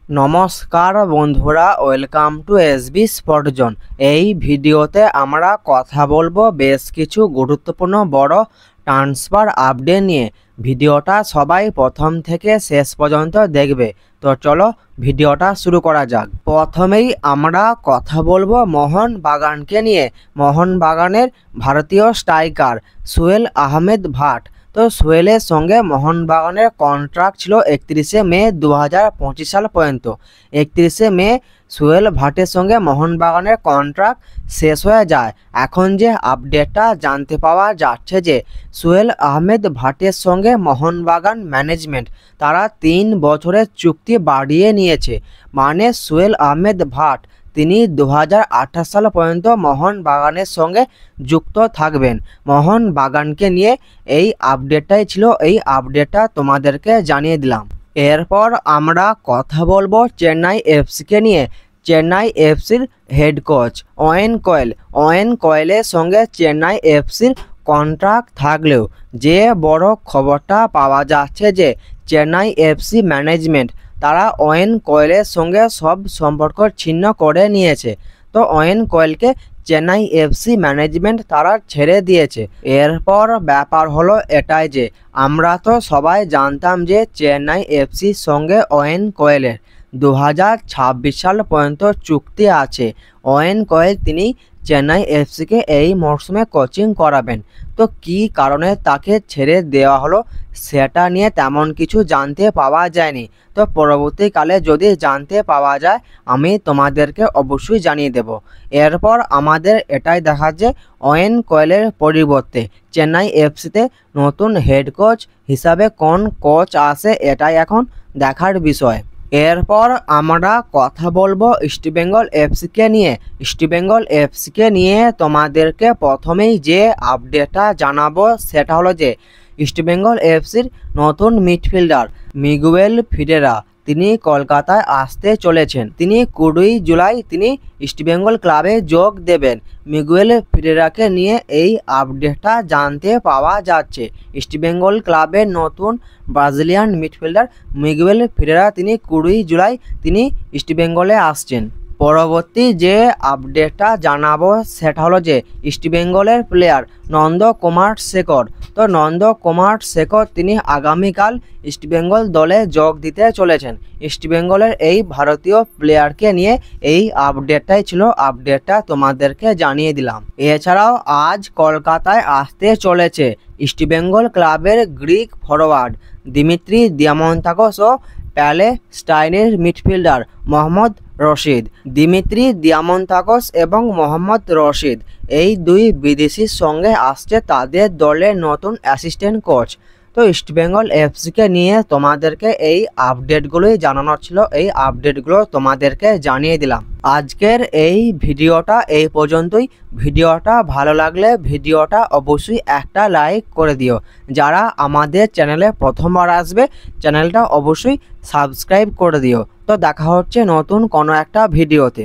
নমস্কার বন্ধুরা, welcome to SB spot zone. এই ভিডিওতে আমরা কথা বলবো বেশ কিছু গুরুত্বপূর্ণ বড় ট্রান্সফার আপডেট নিয়ে। ভিডিওটা সবাই প্রথম থেকে শেষ পর্যন্ত দেখবে। তো চলো ভিডিওটা শুরু করা যাক। প্রথমেই আমরা কথা বলবো মোহনবাগানকে নিয়ে। মোহনবাগানের ভারতীয় স্ট্রাইকার সোহেল আহমেদ ভাট। তো সোহেলের সঙ্গে মোহনবাগানের কন্ট্রাক্ট ছিল 31শে মে 2025 সাল পর্যন্ত। 31শে মে সোহেল ভাটের সঙ্গে মোহনবাগানের কন্ট্রাক্ট শেষ হয়ে যায়। এখন যে আপডেটটা জানতে পাওয়া যাচ্ছে যে সোহেল আহমেদ ভাটের সঙ্গে মোহনবাগান ম্যানেজমেন্ট তারা 3 বছরের চুক্তি বাড়িয়ে নিয়েছে। মানে সোহেল আহমেদ ভাট তিনি 2028 সাল পর্যন্ত মোহনবাগানের সঙ্গে যুক্ত থাকবেন। মোহনবাগানকে নিয়ে এই আপডেটটাই ছিল, এই আপডেটটা তোমাদেরকে জানিয়ে দিলাম। এরপর আমরা কথা বলবো চেন্নাই এফসিকে নিয়ে। চেন্নাই এফসির হেড কোচ ওয়েন কয়েলের সঙ্গে চেন্নাই এফসির কন্ট্রাক্ট থাকলেও যে বড় খবরটা পাওয়া যাচ্ছে যে চেন্নাই এফসি ম্যানেজমেন্ট তারা ওয়েন কয়েলের সঙ্গে সব সম্পর্ক ছিন্ন করে নিয়েছে। তো ওয়েন কয়েলকে চেন্নাই এফসি ম্যানেজমেন্ট তারা ছেড়ে দিয়েছে। এরপর ব্যাপার হলো এটাই যে আমরা তো সবাই জানতাম যে চেন্নাই এফসির সঙ্গে ওয়েন কয়েলের 2026 সাল পর্যন্ত চুক্তি আছে। ওয়েন কয়েল তিনি চেন্নাই এফসিকে এই মরশুমে কোচিং করাবেন। তো কী কারণে তাকে ছেড়ে দেওয়া হলো সেটা নিয়ে তেমন কিছু জানতে পাওয়া যায়নি। তো পরবর্তীকালে যদি জানতে পাওয়া যায় আমি তোমাদেরকে অবশ্যই জানিয়ে দেব। এরপর আমাদের এটাই দেখা যে ওয়েন কয়েলের পরিবর্তে চেন্নাই এফসিতে নতুন হেড কোচ হিসাবে কোন কোচ আসে এটাই এখন দেখার বিষয়। এরপর আমরা কথা বলবো ইস্টবেঙ্গল এফসিকে নিয়ে। ইস্টবেঙ্গল এফসিকে নিয়ে তোমাদেরকে প্রথমেই যে আপডেটটা জানাবো সেটা হলো যে ইস্টবেঙ্গল এফসির নতুন মিডফিল্ডার মিগুয়েল ফিরেরা তিনি কলকাতায় আসতে চলেছেন। তিনি 20 জুলাই তিনি ইস্টবেঙ্গল ক্লাবে যোগ দেবেন। মিগুয়েল ফিরেরাকে নিয়ে এই আপডেটটা জানতে পাওয়া যাচ্ছে। ইস্টবেঙ্গল ক্লাবের নতুন ব্রাজিলিয়ান মিডফিল্ডার মিগুয়েল ফিরেরা তিনি 20 জুলাই তিনি ইস্টবেঙ্গলে আসছেন। পরবর্তী যে আপডেটটা জানাবো সেটা হলো যে ইস্টবেঙ্গলের প্লেয়ার নন্দকুমার শেখর। তো নন্দকুমার শেখর তিনি আগামীকাল ইস্টবেঙ্গল দলে যোগ দিতে চলেছেন। ইস্টবেঙ্গলের এই ভারতীয় প্লেয়ারকে নিয়ে এই আপডেটটাই ছিল, আপডেটটা তোমাদেরকে জানিয়ে দিলাম। এছাড়াও আজ কলকাতায় আসতে চলেছে ইস্টবেঙ্গল ক্লাবের গ্রিক ফরওয়ার্ড দিমিত্রি দিয়ামন্তাকোস ও প্যালেস্টাইনের মিডফিল্ডার মোহাম্মদ রশিদ। দিমিত্রি দিয়ামন্তাকোস এবং মোহাম্মদ রশিদ এই দুই বিদেশির সঙ্গে আসছে তাদের দলের নতুন অ্যাসিস্ট্যান্ট কোচ। তো ইস্টবেঙ্গল এফসিকে নিয়ে তোমাদেরকে এই আপডেটগুলোই জানানোর ছিল, এই আপডেটগুলো তোমাদেরকে জানিয়ে দিলাম। আজকের এই ভিডিওটা এই পর্যন্তই। ভিডিওটা ভালো লাগলে ভিডিওটা অবশ্যই একটা লাইক করে দিও। যারা আমাদের চ্যানেলে প্রথমবার আসবে চ্যানেলটা অবশ্যই সাবস্ক্রাইব করে দিও। তো দেখা হচ্ছে নতুন কোনো একটা ভিডিওতে।